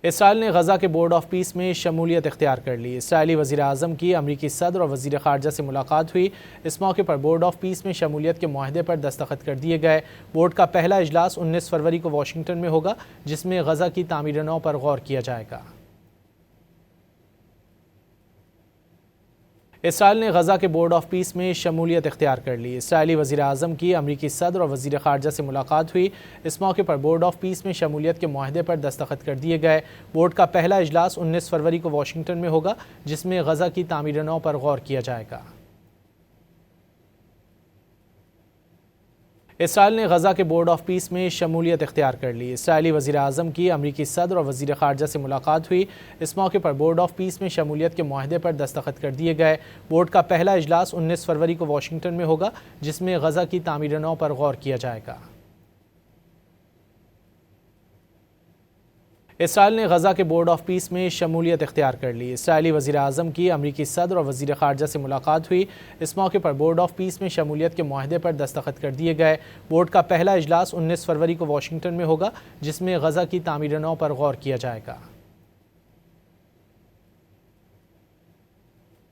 اسرائیل نے غزہ کے board of peace میں شمولیت اختیار کر لی۔ اسرائیلی وزیر اعظم کی امریکی صدر اور وزیر خارجہ سے ملاقات ہوئی۔ اس موقع پر بورڈ آف پیس میں شمولیت کے معاہدے پر دستخط کر دیے گئے۔ بورڈ کا پہلا اجلاس 19 فروری کو واشنگٹن میں ہوگا، جس میں غزہ کی تعمیر نو پر غور کیا جائے گا۔ اسرائیل نے غزہ کے بورڈ آف پیس میں شمولیت اختیار کر لی۔ اسرائیلی وزیر اعظم کی امریکی صدر اور وزیر خارجہ سے ملاقات ہوئی۔ اس موقع پر بورڈ آف پیس میں شمولیت کے معاہدے پر دستخط کر دیے گئے۔ بورڈ کا پہلا اجلاس 19 فروری کو واشنگٹن میں ہوگا، جس میں غزہ کی تعمیر نو پر غور کیا جائے گا۔ اسرائیل نے غزہ کے بورڈ آف پیس میں شمولیت اختیار کر لی۔ اسرائیلی وزیر اعظم کی امریکی صدر اور وزیر خارجہ سے ملاقات ہوئی۔ اس موقع پر بورڈ آف پیس میں شمولیت کے معاہدے پر دستخط کر دیے گئے۔ بورڈ کا پہلا اجلاس 19 فروری کو واشنگٹن میں ہوگا، جس میں غزہ کی تعمیر نو پر غور کیا جائے گا۔ اسرائیل نے غزہ کے بورڈ آف پیس میں شمولیت اختیار کر لی۔ اسرائیلی وزیر اعظم کی امریکی صدر اور وزیر خارجہ سے ملاقات ہوئی۔ اس موقع پر بورڈ آف پیس میں شمولیت کے معاہدے پر دستخط کر دیے گئے۔ بورڈ کا پہلا اجلاس 19 فروری کو واشنگٹن میں ہوگا، جس میں غزہ کی تعمیر نو پر غور کیا جائے گا۔